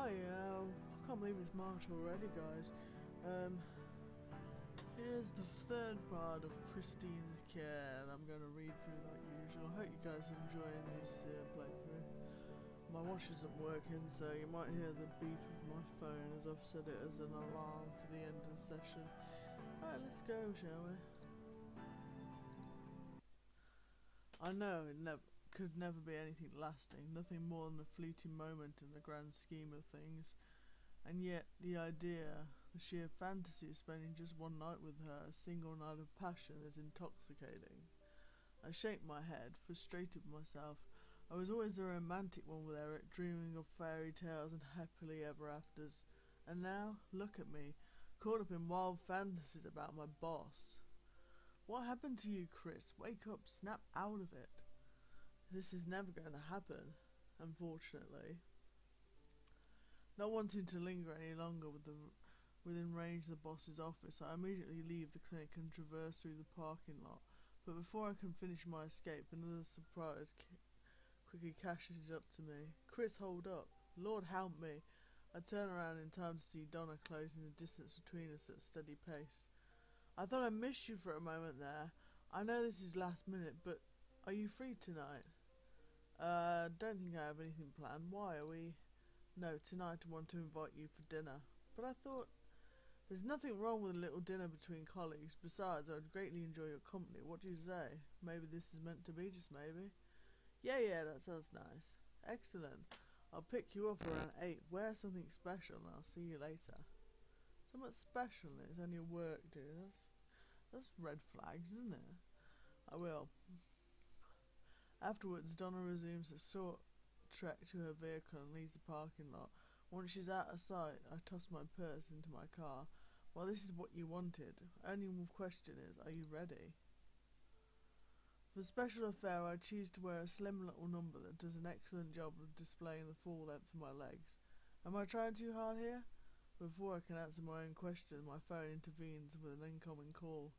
Can't believe it's March already, guys. Here's the third part of Christine's Care, and I'm going to read through like usual. Hope you guys are enjoying this playthrough. My watch isn't working, so you might hear the beep of my phone as I've set it as an alarm for the end of the session. Alright, let's go, shall we? I know it could never be anything lasting, nothing more than a fleeting moment in the grand scheme of things. And yet, the idea, the sheer fantasy of spending just one night with her, a single night of passion, is intoxicating. I shake my head, frustrated with myself. I was always the romantic one with Eric, dreaming of fairy tales and happily ever afters. And now, look at me, caught up in wild fantasies about my boss. What happened to you, Chris? Wake up, snap out of it. This is never going to happen, unfortunately. Not wanting to linger any longer within range of the boss's office, I immediately leave the clinic and traverse through the parking lot. But before I can finish my escape, another surprise quickly cashes up to me. Chris, hold up. Lord help me. I turn around in time to see Donna closing the distance between us at a steady pace. I thought I missed you for a moment there. I know this is last minute, but are you free tonight? Don't think I have anything planned. Why are we... No, tonight I want to invite you for dinner. But I thought, there's nothing wrong with a little dinner between colleagues. Besides, I'd greatly enjoy your company. What do you say? Maybe this is meant to be, just maybe? Yeah, that sounds nice. Excellent. I'll pick you up around 8. Wear something special and I'll see you later. Something special? It's only work, dude. That's red flags, isn't it? I will. Afterwards, Donna resumes a short trek to her vehicle and leaves the parking lot. Once she's out of sight, I toss my purse into my car. Well, this is what you wanted. Only question is, are you ready? For the special affair, I choose to wear a slim little number that does an excellent job of displaying the full length of my legs. Am I trying too hard here? Before I can answer my own question, my phone intervenes with an incoming call.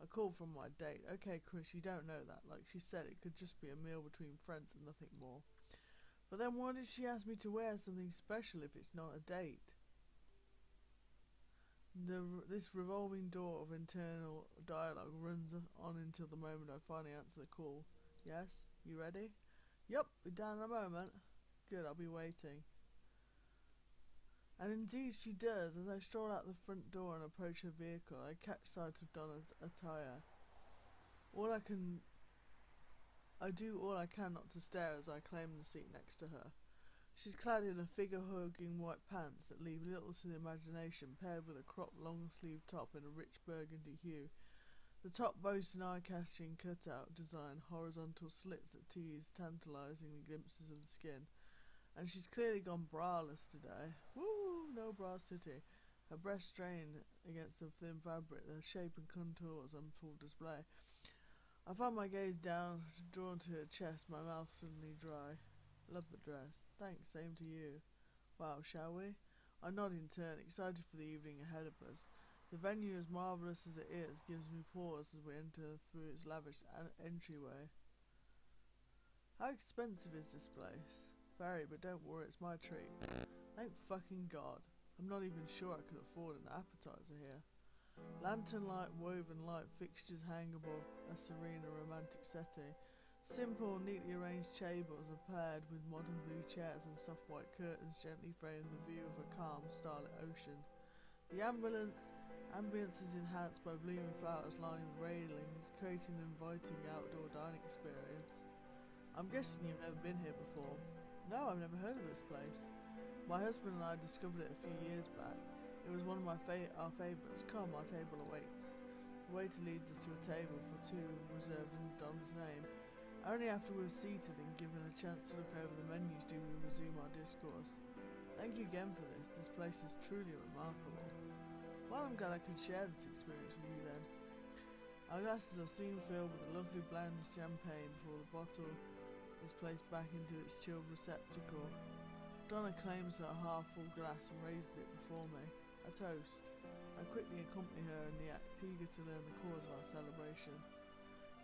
A call from my date. Okay, Chris, you don't know that. Like she said, it could just be a meal between friends and nothing more. But then why did she ask me to wear something special if it's not a date? This revolving door of internal dialogue runs on until the moment I finally answer the call. Yes? You ready? Yup, be down in a moment. Good, I'll be waiting. And indeed she does. As I stroll out the front door and approach her vehicle, I catch sight of Donna's attire. I do all I can not to stare as I claim the seat next to her. She's clad in a figure-hugging white pants that leave little to the imagination, paired with a cropped long-sleeved top in a rich burgundy hue. The top boasts an eye-catching cutout design, horizontal slits that tease tantalising glimpses of the skin. And she's clearly gone braless today. Woo! No bra city. Her breast strained against the thin fabric, their shape and contours on full display. I find my gaze drawn to her chest, my mouth suddenly dry. Love the dress. Thanks, same to you. Wow, shall we? I nod in turn, excited for the evening ahead of us. The venue, as marvellous as it is, gives me pause as we enter through its lavish entryway. How expensive is this place? Very, but don't worry, it's my treat. Thank fucking God. I'm not even sure I could afford an appetizer here. Lantern-like woven light fixtures hang above a serene and romantic setting. Simple, neatly arranged tables are paired with modern blue chairs and soft white curtains gently frame the view of a calm, starlit ocean. The ambience is enhanced by blooming flowers lining the railings, creating an inviting outdoor dining experience. I'm guessing you've never been here before. No, I've never heard of this place. My husband and I discovered it a few years back. It was one of our favourites. Come, our table awaits. The waiter leads us to a table for two reserved in Don's name. Only after we were seated and given a chance to look over the menus do we resume our discourse. Thank you again for this. This place is truly remarkable. Well, I'm glad I could share this experience with you then. Our glasses are soon filled with a lovely blend of champagne before the bottle is placed back into its chilled receptacle. Donna claims her half-full glass and raises it before me. A toast. I quickly accompany her in the act, eager to learn the cause of our celebration.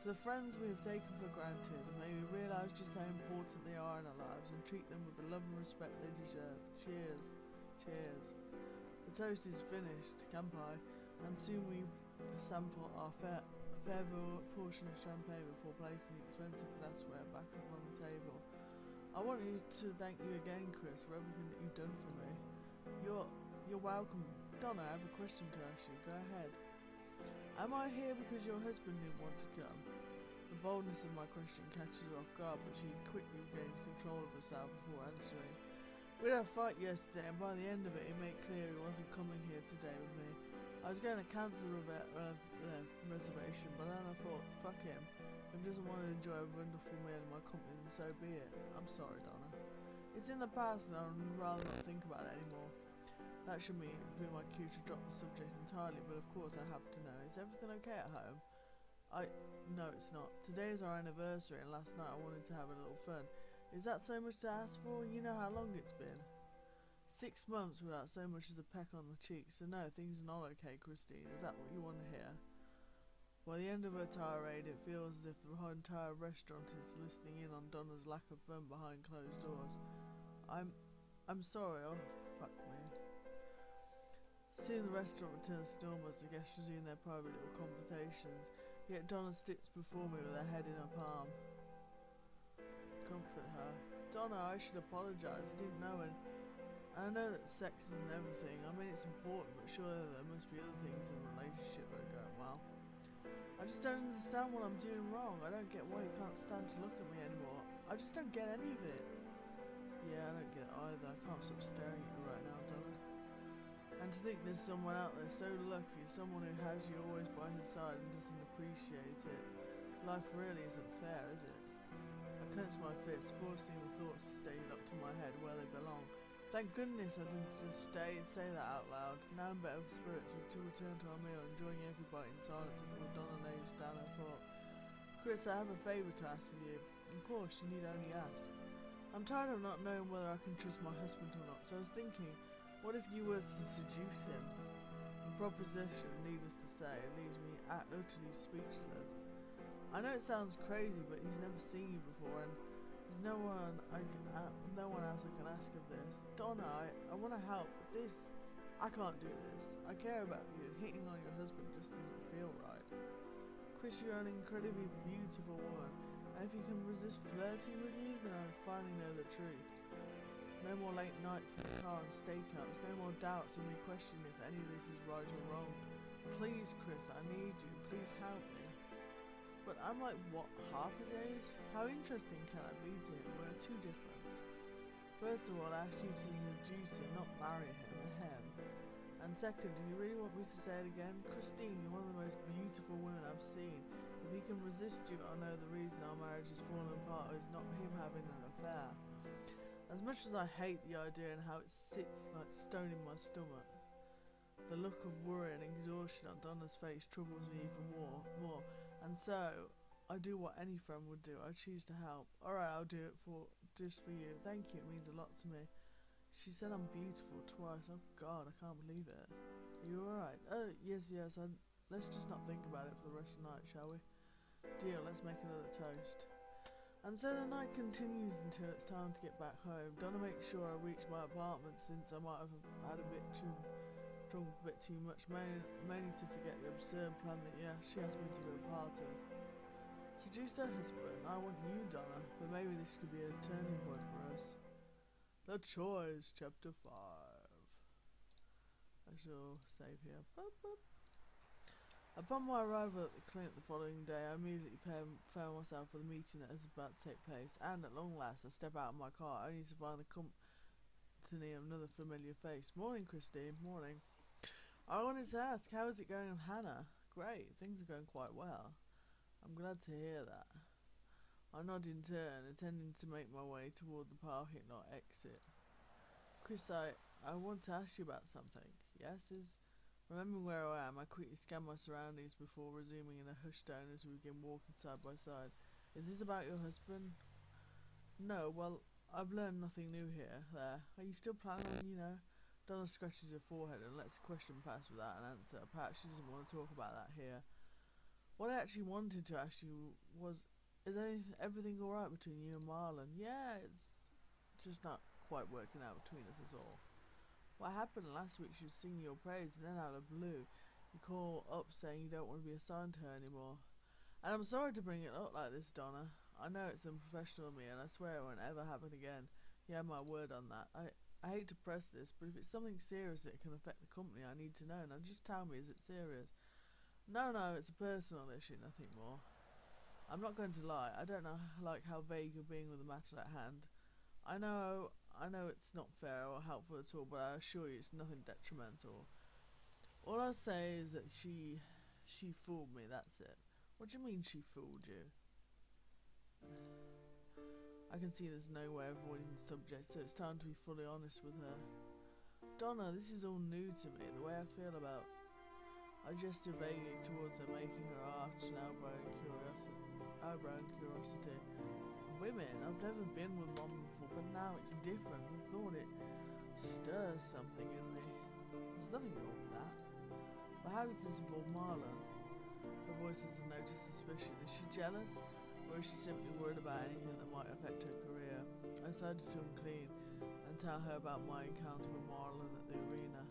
To the friends we have taken for granted, may we realise just how important they are in our lives and treat them with the love and respect they deserve. Cheers. Cheers. The toast is finished, Kampai, and soon we sample our fair portion of champagne before placing the expensive glassware back upon the table. I want you to thank you again, Chris, for everything that you've done for me. You're welcome. Donna, I have a question to ask you. Go ahead. Am I here because your husband didn't want to come? The boldness of my question catches her off guard, but she quickly regains control of herself before answering. We had a fight yesterday, and by the end of it, he made clear he wasn't coming here today with me. I was going to cancel the reservation, but then I thought, fuck him. If he doesn't want to enjoy a wonderful meal in my company, then so be it. I'm sorry, Donna. It's in the past, and I'd rather not think about it anymore. That should be my cue to drop the subject entirely, but of course I have to know. Is everything okay at home? No, it's not. Today is our anniversary, and last night I wanted to have a little fun. Is that so much to ask for? You know how long it's been. 6 months without so much as a peck on the cheek, so no, things are not okay, Christine. Is that what you want to hear? By the end of her tirade, it feels as if the entire restaurant is listening in on Donna's lack of fun behind closed doors. I'm sorry, oh, fuck me. Soon the restaurant returns to normal as the guests resume their private little conversations, yet Donna sits before me with her head in her palm. Comfort her. Donna, I should apologise, I didn't know, and I know that sex isn't everything. I mean, it's important, but surely there must be other things in a relationship that are going well. I just don't understand what I'm doing wrong. I don't get why you can't stand to look at me anymore. I just don't get any of it. Yeah, I don't get it either. I can't stop staring at you right now, Donna. And to think there's someone out there so lucky, someone who has you always by his side and doesn't appreciate it. Life really isn't fair, is it? I clench my fists, forcing the thoughts to stay locked in my head where they belong. Thank goodness I didn't just stay and say that out loud. Now in better spirits, to return to our meal, enjoying every bite in silence before Donna lays down her fork. Chris, I have a favour to ask of you. Of course, you need only ask. I'm tired of not knowing whether I can trust my husband or not, so I was thinking, what if you were to seduce him? The proposition, needless to say, leaves me utterly speechless. I know it sounds crazy, but he's never seen you before, and there's no one else I can ask of this. Donna, I want to help, but I can't do this. I care about you, and hitting on your husband just doesn't feel right. Chris, you're an incredibly beautiful woman, and if he can resist flirting with you, then I finally know the truth. No more late nights in the car and stakeouts, no more doubts when we question if any of this is right or wrong. Please, Chris, I need you. Please help me. But I'm like, what, half his age? How interesting can I be to him? We're too different. First of all, I asked you to seduce him, not marry him, ahem. And second, do you really want me to say it again? Christine, you're one of the most beautiful women I've seen. If he can resist you, I know the reason our marriage has fallen apart is not him having an affair. As much as I hate the idea and how it sits like stone in my stomach, the look of worry and exhaustion on Donna's face troubles me even more. And so, I do what any friend would do. I choose to help. Alright, I'll do it just for you. Thank you, it means a lot to me. She said I'm beautiful twice. Oh God, I can't believe it. Are you alright? Oh, yes. Let's just not think about it for the rest of the night, shall we? Deal, let's make another toast. And so the night continues until it's time to get back home. Donna makes sure I reach my apartment since I might have had drunk a bit too much, mainly to forget the absurd plan that she asked me to be a part of. Seduce her husband, I want you, Donna, but maybe this could be a turning point for us. The Choice, Chapter 5. I shall save here. Boop, boop. Upon my arrival at the clinic the following day, I immediately found myself with a meeting that is about to take place, and at long last I step out of my car, only to find the company of another familiar face. Morning, Christine. Morning. I wanted to ask, how is it going with Hannah? Great, things are going quite well. I'm glad to hear that. I nod in turn, intending to make my way toward the parking lot exit. Chris, I want to ask you about something. Yes, remembering where I am, I quickly scan my surroundings before resuming in a hushed tone as we begin walking side by side. Is this about your husband? No, well, I've learned nothing new here. There. Are you still planning on, Donna scratches her forehead and lets the question pass without an answer. Perhaps she doesn't want to talk about that here. What I actually wanted to ask you was, is everything alright between you and Marlon? Yeah, it's just not quite working out between us is all. What happened last week, she was singing your praise, and then out of the blue, you call up saying you don't want to be assigned to her anymore. And I'm sorry to bring it up like this, Donna. I know it's unprofessional of me, and I swear it won't ever happen again. You have my word on that. I hate to press this, but if it's something serious that can affect the company, I need to know. Now just tell me, is it serious? No, it's a personal issue, nothing more. I'm not going to lie. I don't know like how vague you're being with the matter at hand. I know it's not fair or helpful at all, but I assure you it's nothing detrimental. All I'll say is that she fooled me, that's it. What do you mean she fooled you? I can see there's no way of avoiding the subject, so it's time to be fully honest with her. Donna, this is all new to me, the way I feel about... I gestured vaguely towards her, making her arch an eyebrow and curiosity. Women, I've never been with one before, but now it's different. The thought it stirs something in me. There's nothing wrong with that. But how does this involve Marlon? Her voice has a note of suspicion. Is she jealous? Or is she simply worried about anything that might affect her career? I decided to come clean and tell her about my encounter with Marlon at the arena.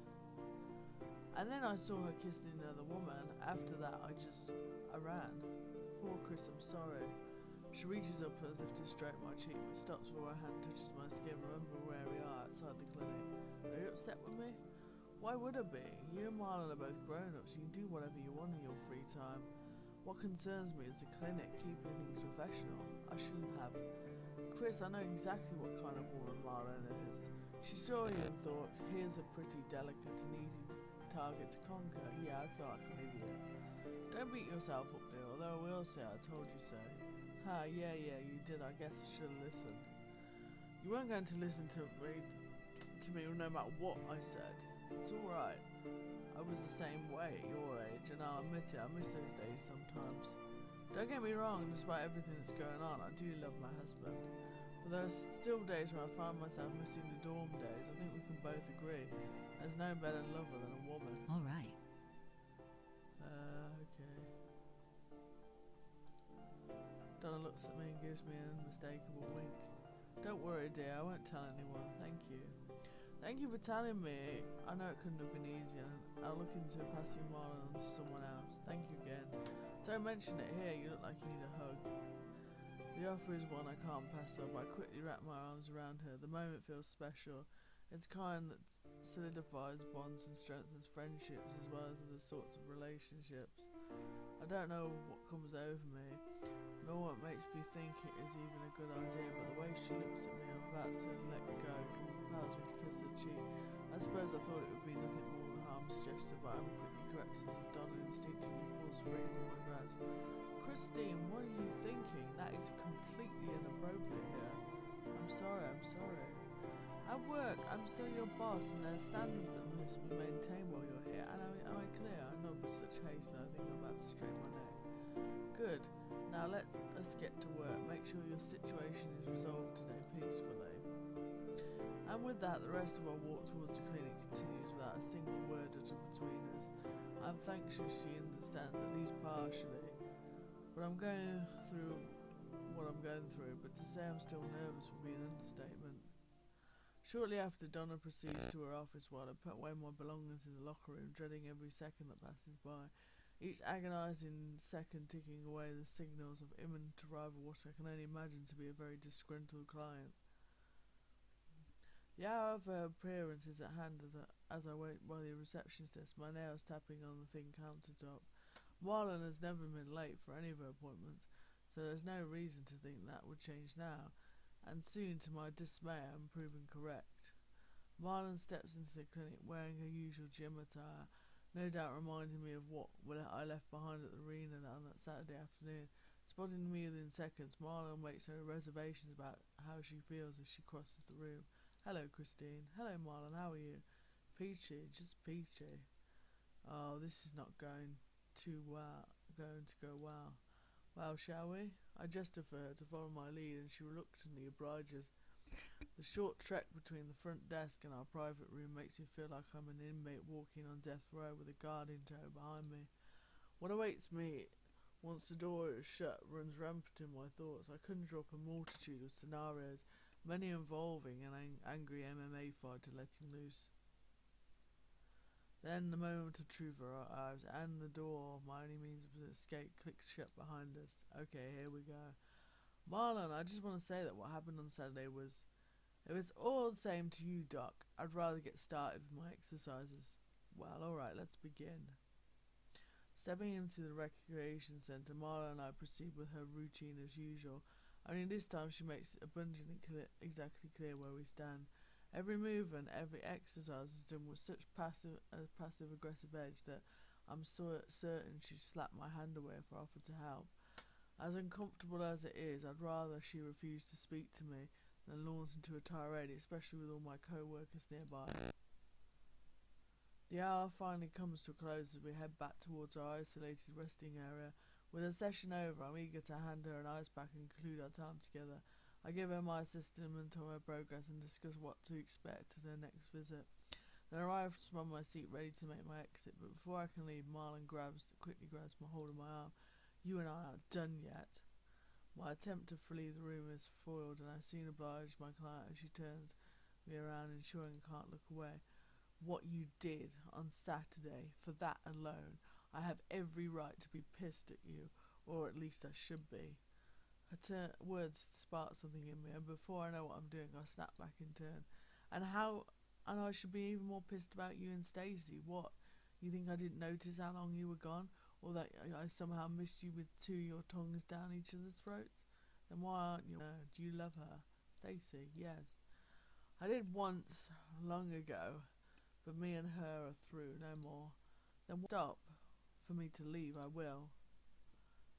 And then I saw her kissing another woman. After that, I ran. Poor Chris, I'm sorry. She reaches up as if to stroke my cheek, but stops before her hand touches my skin. Remember where we are, outside the clinic. Are you upset with me? Why would I be? You and Marlon are both grown-ups. You can do whatever you want in your free time. What concerns me is the clinic, keeping things professional. I shouldn't have. Chris, I know exactly what kind of woman Marlon is. She saw you and thought, here's a pretty delicate and easy target to conquer. Yeah, I feel like an idiot. Don't beat yourself up, dear, although I will say I told you so. Ha, yeah, you did. I guess I should have listened. You weren't going to listen to me no matter what I said. It's alright. I was the same way at your age, and I'll admit it, I miss those days sometimes. Don't get me wrong, despite everything that's going on, I do love my husband. But there are still days when I find myself missing the dorm days. I think we can both agree. There's no better lover than a woman. Alright. Okay. Donna looks at me and gives me an unmistakable wink. Don't worry, dear, I won't tell anyone. Thank you. Thank you for telling me. I know it couldn't have been easier, and I'll look into passing Marlon on to someone else. Thank you again. Don't mention it here, you look like you need a hug. The offer is one I can't pass up. I quickly wrap my arms around her. The moment feels special. It's kind that solidifies bonds and strengthens friendships as well as other sorts of relationships. I don't know what comes over me, nor what makes me think it is even a good idea, but the way she looks at me, I'm about to let go, compels me to kiss her cheek. I suppose I thought it would be nothing more than a harmless gesture, but I'm quickly corrected as Donna instinctively pulls free from my grasp. Christine, what are you thinking? That is completely inappropriate here. I'm sorry. At work, I'm still your boss, and there are standards that must be maintained while you're here. And am I clear? I nod with such haste that I think I'm about to strain my neck. Good. Now let us get to work. Make sure your situation is resolved today peacefully. And with that, the rest of our walk towards the clinic continues without a single word uttered between us. I'm thankful she understands, at least partially. But I'm going through what I'm going through, but to say I'm still nervous would be an understatement. Shortly after, Donna proceeds to her office while I put away my belongings in the locker room, dreading every second that passes by. Each agonising second ticking away the signals of imminent arrival, what I can only imagine to be a very disgruntled client. The hour of her appearance is at hand as I wait by the receptionist desk, my nails tapping on the thin countertop. Marlon has never been late for any of her appointments, so there's no reason to think that would change now, and soon, to my dismay, I'm proven correct. Marlon steps into the clinic wearing her usual gym attire, no doubt reminding me of what I left behind at the arena on that Saturday afternoon. Spotting me within seconds, Marlon makes her reservations about how she feels as she crosses the room. Hello, Christine. Hello, Marlon. How are you? Peachy. Just peachy. Oh, this is not going to go well. Well, shall we? I gesture for her to follow my lead, and she reluctantly obliges. The short trek between the front desk and our private room makes me feel like I'm an inmate walking on death row with a guard in tow behind me. What awaits me Once the door is shut, runs rampant in my thoughts. I conjure up a multitude of scenarios, many involving an angry MMA fighter letting loose. Then the moment of truth arrives, and the door, my only means of escape, clicks shut behind us. Okay, here we go. Marlon, I just want to say that what happened on Saturday was... If it's all the same to you, Doc, I'd rather get started with my exercises. Well, alright, let's begin. Stepping into the recreation centre, Marla and I proceed with her routine as usual, only this time she makes it abundantly exactly clear where we stand. Every movement, every exercise is done with such passive-aggressive edge that I'm certain she'd slap my hand away if I offered to help. As uncomfortable as it is, I'd rather she refused to speak to me than launch into a tirade, especially with all my co-workers nearby. The hour finally comes to a close as we head back towards our isolated resting area. With the session over, I'm eager to hand her an ice pack and conclude our time together. I give her my assessment of her progress and discuss what to expect at her next visit. Then I arrive from my seat ready to make my exit, but before I can leave, Marlon quickly grabs my hold of my arm. You and I aren't done yet. My attempt to flee the room is foiled, and I soon oblige my client as she turns me around, ensuring I can't look away. What you did on Saturday, for that alone, I have every right to be pissed at you, or at least I should be. Her words spark something in me, and before I know what I'm doing, I snap back in turn. And I should be even more pissed about you and Stacey. What? You think I didn't notice how long you were gone? Or that I somehow missed you with your tongues down each other's throats? Then why aren't you? Do you love her? Stacey, yes. I did once, long ago, but me and her are through, no more. Then stop. For me to leave, I will.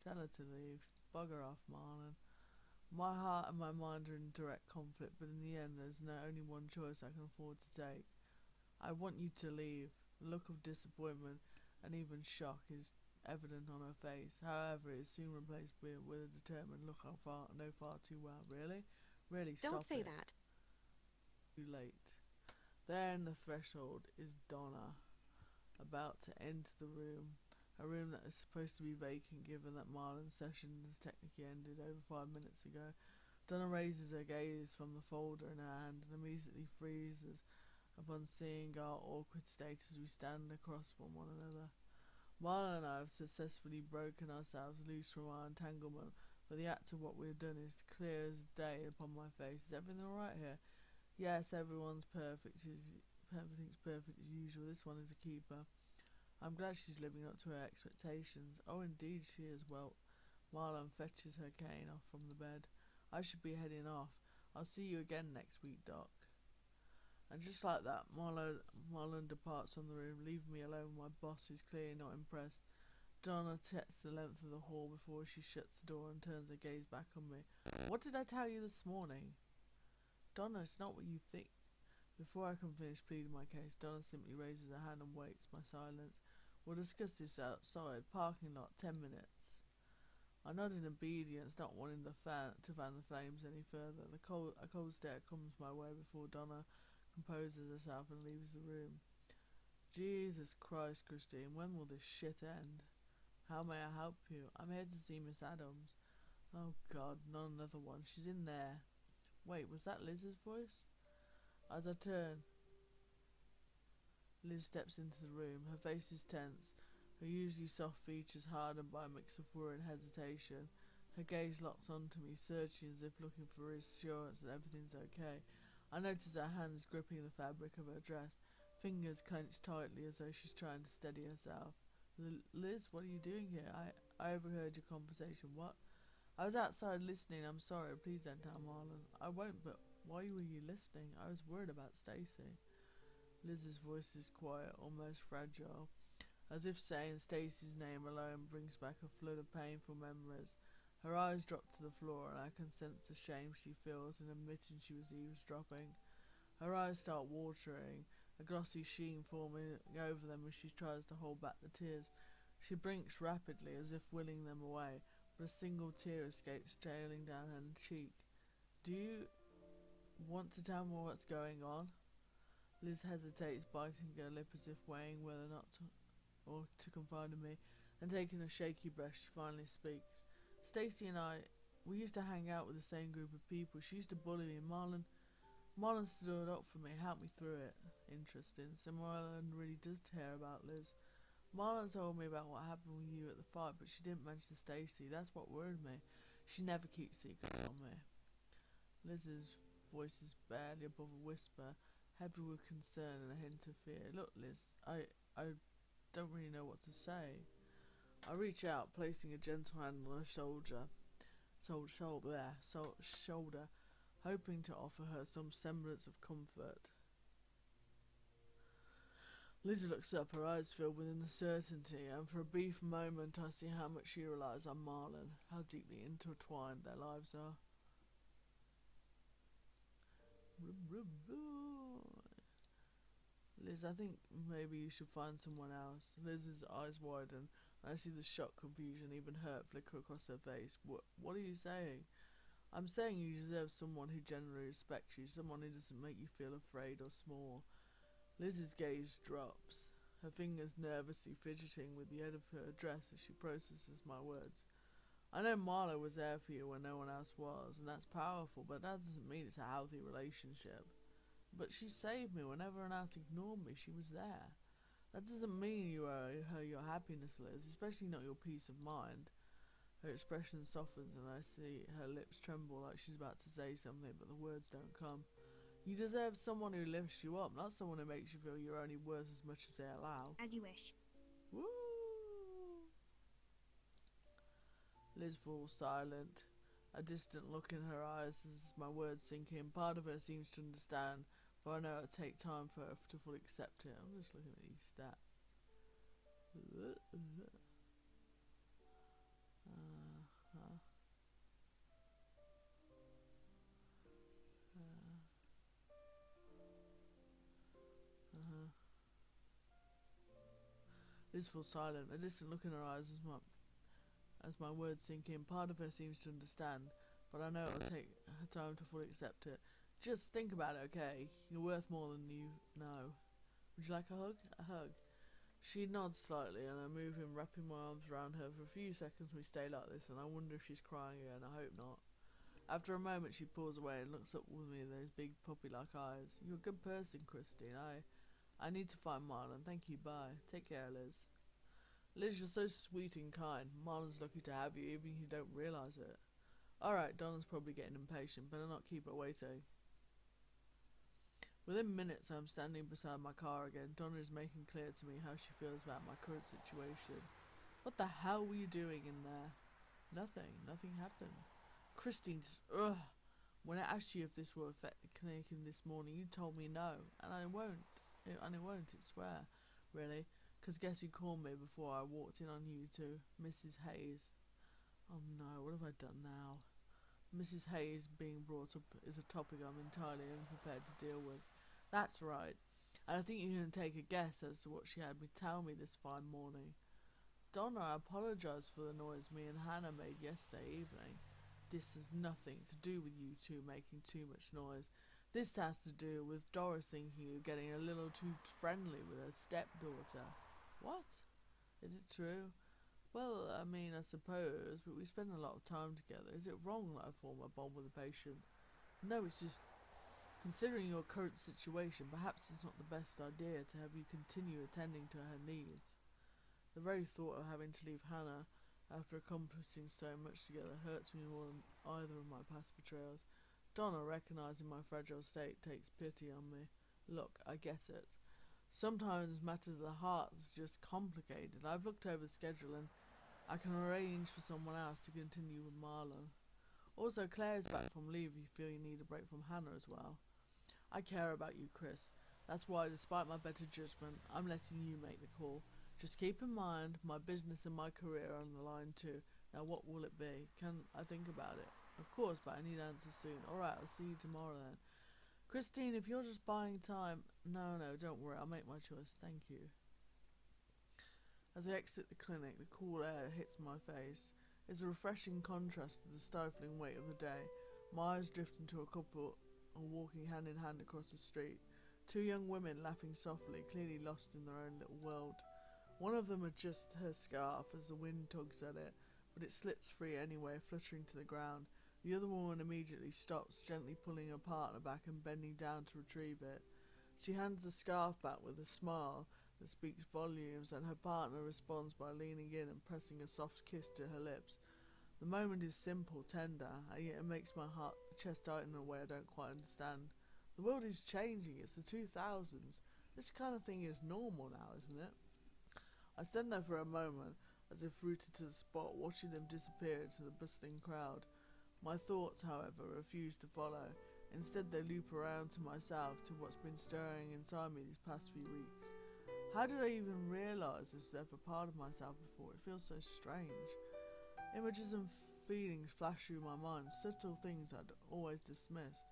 Tell her to leave. Bugger off, Marlon. My heart and my mind are in direct conflict, but in the end there's only one choice I can afford to take. I want you to leave. The look of disappointment and even shock is evident on her face. However, it is soon replaced with a determined look I know far too well. Really? Really, stop it. Don't say that. Too late. There in the threshold is Donna, about to enter the room. A room that is supposed to be vacant given that Marlon's session has technically ended over 5 minutes ago. Donna raises her gaze from the folder in her hand and immediately freezes upon seeing our awkward state as we stand across from one another. Marlon and I have successfully broken ourselves loose from our entanglement, but the act of what we have done is clear as day upon my face. Is everything alright here? Yes, everything's perfect as usual. This one is a keeper. I'm glad she's living up to her expectations. Oh, indeed she is. Well, Marlon fetches her cane off from the bed. I should be heading off. I'll see you again next week, Doc. And just like that, Marlon departs from the room, leaving me alone with my boss, who's clearly not impressed. Donna checks the length of the hall before she shuts the door and turns her gaze back on me. What did I tell you this morning? Donna, it's not what you think. Before I can finish pleading my case, Donna simply raises her hand and waits my silence. We'll discuss this outside. Parking lot, 10 minutes. I nod in obedience, not wanting to fan the flames any further. A cold stare comes my way before Donna composes herself and leaves the room. Jesus Christ, Christine, when will this shit end? How may I help you? I'm here to see Miss Adams. Oh God, not another one. She's in there. Wait, was that Liz's voice? As I turn, Liz steps into the room. Her face is tense, her usually soft features hardened by a mix of worry and hesitation. Her gaze locks onto me, searching as if looking for reassurance that everything's okay. I notice her hands gripping the fabric of her dress, fingers clenched tightly as though she's trying to steady herself. Liz, what are you doing here? I overheard your conversation. What? I was outside listening. I'm sorry. Please don't tell Marlon. I won't, but why were you listening? I was worried about Stacey. Liz's voice is quiet, almost fragile, as if saying Stacey's name alone brings back a flood of painful memories. Her eyes drop to the floor, and I can sense the shame she feels in admitting she was eavesdropping. Her eyes start watering, a glossy sheen forming over them as she tries to hold back the tears. She blinks rapidly, as if willing them away, but a single tear escapes trailing down her cheek. Do you want to tell me what's going on? Liz hesitates, biting her lip as if weighing whether or not to confide in me. and taking a shaky breath, she finally speaks. Stacy and I, we used to hang out with the same group of people. She used to bully me. Marlon stood up for me, helped me through it. Interesting. So Marlon really does care about Liz. Marlon told me about what happened with you at the fight, but she didn't mention Stacy. That's what worried me. She never keeps secrets from me. Liz's voice is barely above a whisper, heavy with concern and a hint of fear. Look, Liz, I don't really know what to say. I reach out, placing a gentle hand on her shoulder, hoping to offer her some semblance of comfort. Liz looks up, her eyes filled with uncertainty, and for a brief moment I see how much she relies on Marlon, how deeply intertwined their lives are. Liz, I think maybe you should find someone else. Liz's eyes widen, and I see the shock, confusion, even hurt flicker across her face. What are you saying? I'm saying you deserve someone who genuinely respects you, someone who doesn't make you feel afraid or small. Liz's gaze drops, her fingers nervously fidgeting with the end of her dress as she processes my words. I know Marla was there for you when no one else was, and that's powerful, but that doesn't mean it's a healthy relationship. But she saved me when everyone else ignored me. She was there. That doesn't mean you owe her your happiness, Liz, especially not your peace of mind. Her expression softens and I see her lips tremble like she's about to say something, but the words don't come. You deserve someone who lifts you up, not someone who makes you feel you're only worth as much as they allow. As you wish. Woo! Liz falls silent, a distant look in her eyes as my words sink in. Part of her seems to understand, but I know it'll take time for her to fully accept it. I'm just looking at these stats. Liz falls silent, a distant look in her eyes as my words sink in. Part of her seems to understand, but I know it'll take her time to fully accept it. Just think about it, okay? You're worth more than you know. Would you like a hug? A hug. She nods slightly, and I move in, wrapping my arms around her. For a few seconds we stay like this, and I wonder if she's crying again. I hope not. After a moment she pulls away and looks up with me with those big puppy-like eyes. You're a good person, Christine. I need to find Marlon. Thank you, bye. Take care, Liz. Liz, you're so sweet and kind. Marlon's lucky to have you, even if you don't realise it. Alright, Donna's probably getting impatient, better not keep her waiting. Within minutes I'm standing beside my car again. Donna is making clear to me how she feels about my current situation. What the hell were you doing in there? Nothing happened. Christine just, when I asked you if this will affect the clinic this morning, you told me no, and it won't, I swear, really, because guess who called me before I walked in on you two? Mrs. Hayes. Oh no, what have I done now? Mrs. Hayes being brought up is a topic I'm entirely unprepared to deal with. That's right, and I think you can take a guess as to what she had me tell me this fine morning. Donna, I apologise for the noise me and Hannah made yesterday evening. This has nothing to do with you two making too much noise. This has to do with Doris thinking you're getting a little too friendly with her stepdaughter. What? Is it true? Well, I mean, I suppose, but we spend a lot of time together. Is it wrong that I form a bond with a patient? No, it's just, considering your current situation, perhaps it's not the best idea to have you continue attending to her needs. The very thought of having to leave Hannah after accomplishing so much together hurts me more than either of my past betrayals. Donna, recognising my fragile state, takes pity on me. Look, I get it. Sometimes matters of the heart is just complicated. I've looked over the schedule and I can arrange for someone else to continue with Marlon. Also, Claire is back from leave if you feel you need a break from Hannah as well. I care about you, Chris. That's why, despite my better judgment, I'm letting you make the call. Just keep in mind, my business and my career are on the line too. Now what will it be? Can I think about it? Of course, but I need answers soon. Alright, I'll see you tomorrow then. Christine, if you're just buying time... No, don't worry, I'll make my choice. Thank you. As I exit the clinic, the cool air hits my face. It's a refreshing contrast to the stifling weight of the day. My eyes drift into a couple walking hand in hand across the street. Two young women laughing softly, clearly lost in their own little world. One of them adjusts her scarf as the wind tugs at it, but it slips free anyway, fluttering to the ground. The other woman immediately stops, gently pulling her partner back and bending down to retrieve it. She hands the scarf back with a smile that speaks volumes, and her partner responds by leaning in and pressing a soft kiss to her lips. The moment is simple, tender, and yet it makes my chest tighten in a way I don't quite understand. The world is changing, it's the 2000s. This kind of thing is normal now, isn't it? I stand there for a moment, as if rooted to the spot, watching them disappear into the bustling crowd. My thoughts, however, refuse to follow. Instead, they loop around to myself, to what's been stirring inside me these past few weeks. How did I even realise this was ever part of myself before? It feels so strange. Images and feelings flash through my mind, subtle things I'd always dismissed.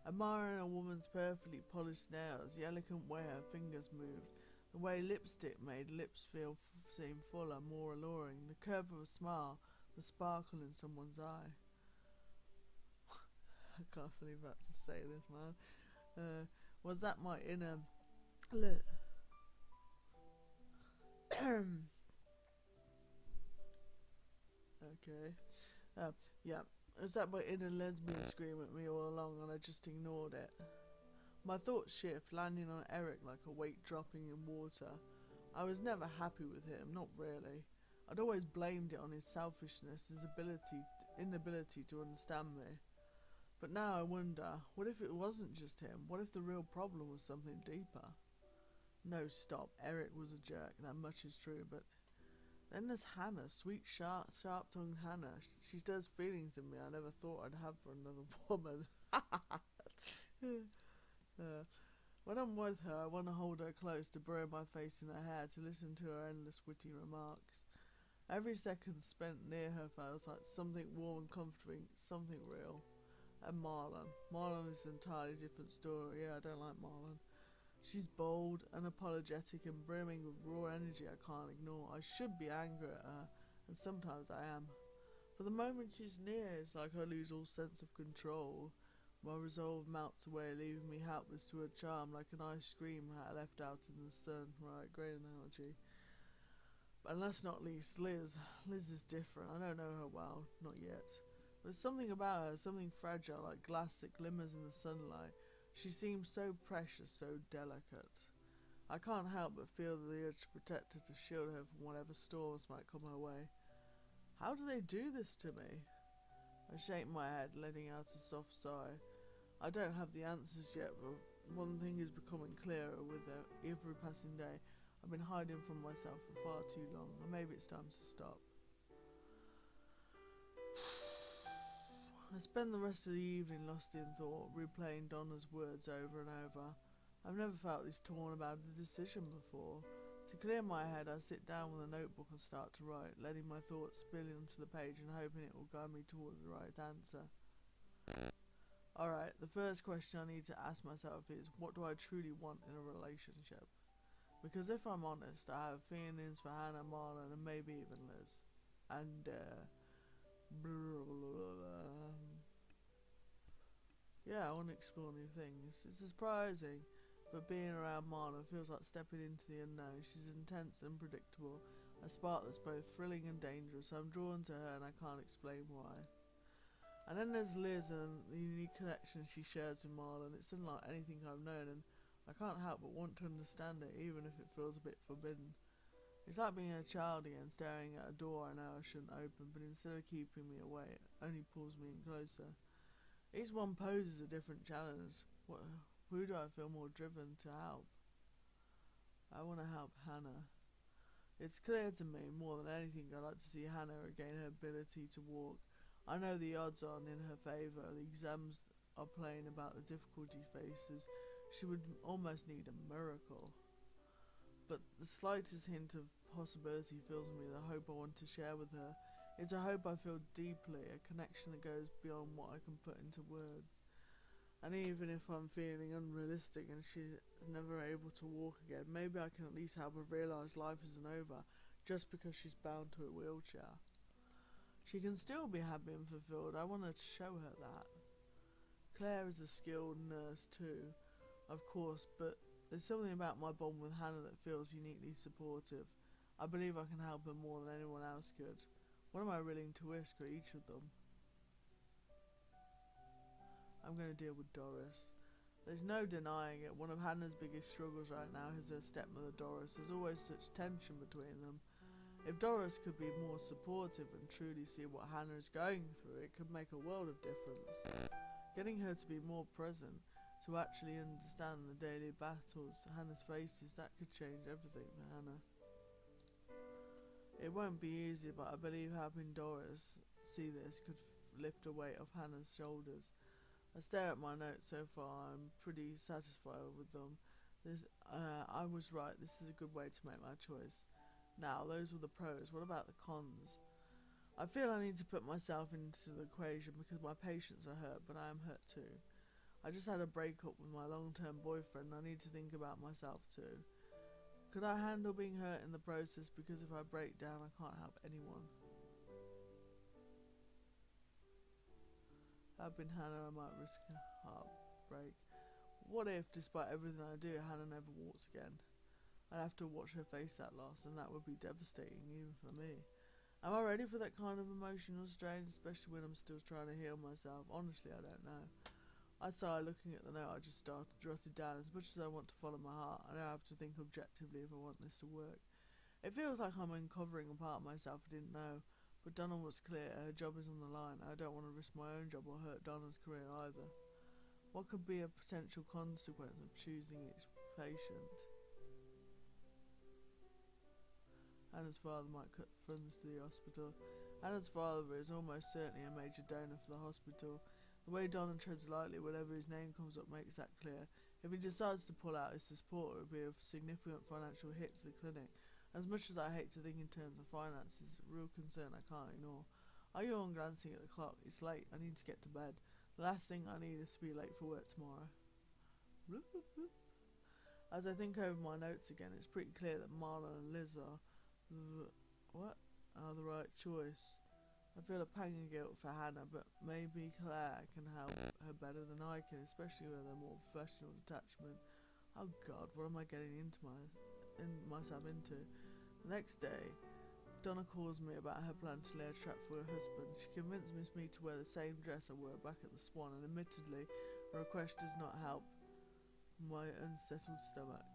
Admiring a woman's perfectly polished nails, the elegant way her fingers moved, the way lipstick made lips seem fuller, more alluring, the curve of a smile, the sparkle in someone's eye. I can't believe I had to say this, man. Was that my inner... Okay. Yeah. Was that my inner lesbian scream at me all along and I just ignored it? My thoughts shift, landing on Eric like a weight dropping in water. I was never happy with him, not really. I'd always blamed it on his selfishness, his inability to understand me. But now I wonder, what if it wasn't just him? What if the real problem was something deeper? No, stop. Eric was a jerk, that much is true, but... Then there's Hannah, sweet, sharp-tongued Hannah. She stirs feelings in me I never thought I'd have for another woman. When I'm with her, I want to hold her close, to bury my face in her hair, to listen to her endless witty remarks. Every second spent near her feels like something warm and comforting, something real. And Marlon. Marlon is an entirely different story. Yeah, I don't like Marlon. She's bold, unapologetic, and brimming with raw energy I can't ignore. I should be angry at her, and sometimes I am. For the moment she's near, it's like I lose all sense of control. My resolve melts away, leaving me helpless to her charm, like an ice cream I left out in the sun. Right, great analogy. And last not least, Liz. Liz is different. I don't know her well, not yet. There's something about her, something fragile, like glass that glimmers in the sunlight. She seems so precious, so delicate. I can't help but feel the urge to protect her, to shield her from whatever storms might come her way. How do they do this to me? I shake my head, letting out a soft sigh. I don't have the answers yet, but one thing is becoming clearer with every passing day. I've been hiding from myself for far too long, and maybe it's time to stop. I spend the rest of the evening lost in thought, replaying Donna's words over and over. I've never felt this torn about a decision before. To clear my head, I sit down with a notebook and start to write, letting my thoughts spill onto the page and hoping it will guide me towards the right answer. Alright, the first question I need to ask myself is, what do I truly want in a relationship? Because if I'm honest, I have feelings for Hannah, Marlon, and maybe even Liz. And, yeah, I want to explore new things. It's surprising, but being around Marlon feels like stepping into the unknown. She's intense and predictable, a spark that's both thrilling and dangerous. I'm drawn to her and I can't explain why. And then there's Liz and the unique connection she shares with Marlon. It's unlike anything I've known, and I can't help but want to understand it, even if it feels a bit forbidden. It's like being a child again, staring at a door I know I shouldn't open, but instead of keeping me away, it only pulls me in closer. Each one poses a different challenge. Who do I feel more driven to help? I want to help Hannah. It's clear to me, more than anything, I'd like to see Hannah regain her ability to walk. I know the odds are in her favour. The exams are playing about the difficulty faces. She would almost need a miracle. But the slightest hint of possibility fills me with a hope I want to share with her. It's a hope I feel deeply, a connection that goes beyond what I can put into words. And even if I'm feeling unrealistic and she's never able to walk again, maybe I can at least help her realise life isn't over just because she's bound to a wheelchair. She can still be happy and fulfilled. I want to show her that. Claire is a skilled nurse too, of course, but there's something about my bond with Hannah that feels uniquely supportive. I believe I can help her more than anyone else could. What am I willing to risk for each of them? I'm going to deal with Doris. There's no denying it. One of Hannah's biggest struggles right now is her stepmother Doris. There's always such tension between them. If Doris could be more supportive and truly see what Hannah is going through, it could make a world of difference. Getting her to be more present, to actually understand the daily battles Hannah faces, that could change everything for Hannah. It won't be easy, but I believe having Doris see this could lift a weight off Hannah's shoulders. I stare at my notes so far. I'm pretty satisfied with them. I was right. This is a good way to make my choice. Now, those were the pros. What about the cons? I feel I need to put myself into the equation because my patients are hurt, but I am hurt too. I just had a breakup with my long-term boyfriend. I need to think about myself too. Could I handle being hurt in the process? Because if I break down, I can't help anyone. I've been Hannah, I might risk a heartbreak. What if, despite everything I do, Hannah never walks again? I'd have to watch her face that loss, and that would be devastating even for me. Am I ready for that kind of emotional strain, especially when I'm still trying to heal myself? Honestly, I don't know. I sigh, looking at the note I just jotted down. As much as I want to follow my heart, I now have to think objectively if I want this to work. It feels like I'm uncovering a part of myself I didn't know, but Donna was clear. Her job is on the line. I don't want to risk my own job or hurt Donna's career either. What could be a potential consequence of choosing each patient? Hannah's father might cut funds to the hospital. Hannah's father is almost certainly a major donor for the hospital. The way Donna treads lightly whenever his name comes up makes that clear. If he decides to pull out his support, it would be a significant financial hit to the clinic. As much as I hate to think in terms of finances, it's a real concern I can't ignore. I yawn, glancing at the clock. It's late. I need to get to bed. The last thing I need is to be late for work tomorrow. As I think over my notes again, it's pretty clear that Marla and Liz are the right choice. I feel a pang of guilt for Hannah, but maybe Claire can help her better than I can, especially with her more professional detachment. Oh God, what am I getting myself into? The next day, Donna calls me about her plan to lay a trap for her husband. She convinces me to wear the same dress I wore back at the Swan, and admittedly, her request does not help my unsettled stomach.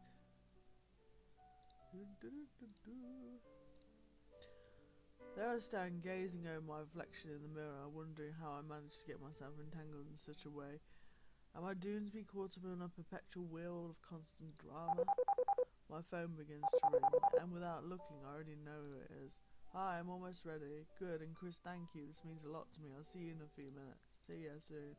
There I stand, gazing over my reflection in the mirror, wondering how I managed to get myself entangled in such a way. Am I doomed to be caught up in a perpetual wheel of constant drama? My phone begins to ring, and without looking, I already know who it is. Hi, I'm almost ready. Good, and Chris, thank you. This means a lot to me. I'll see you in a few minutes. See you soon.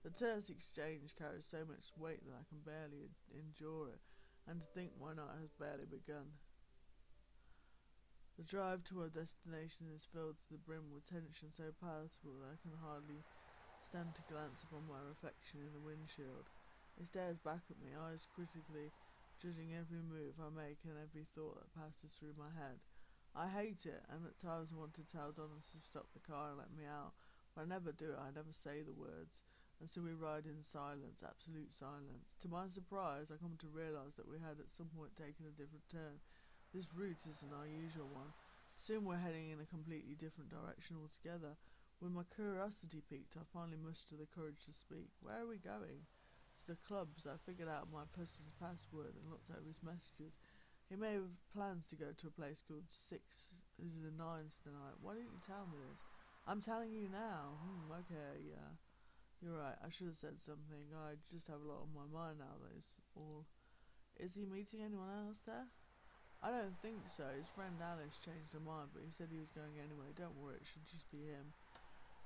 The terse exchange carries so much weight that I can barely endure it, and to think my night has barely begun. The drive to our destination is filled to the brim with tension so palatable that I can hardly stand to glance upon my reflection in the windshield. It stares back at me, eyes critically judging every move I make and every thought that passes through my head. I hate it, and at times want to tell Donna to stop the car and let me out, but I never do it. I never say the words, and so we ride in silence, absolute silence. To my surprise, I come to realise that we had at some point taken a different turn. This route isn't our usual one. Soon we're heading in a completely different direction altogether. With my curiosity piqued, I finally muster the courage to speak. Where are we going? To the clubs. I figured out my pussy's password and looked over his messages. He may have plans to go to a place called Six is the Nines tonight. Why didn't you tell me this? I'm telling you now. Okay, yeah. You're right, I should have said something. I just have a lot on my mind now that it's all... Is he meeting anyone else there? I don't think so. His friend Alice changed her mind, but he said he was going anyway. Don't worry, it should just be him.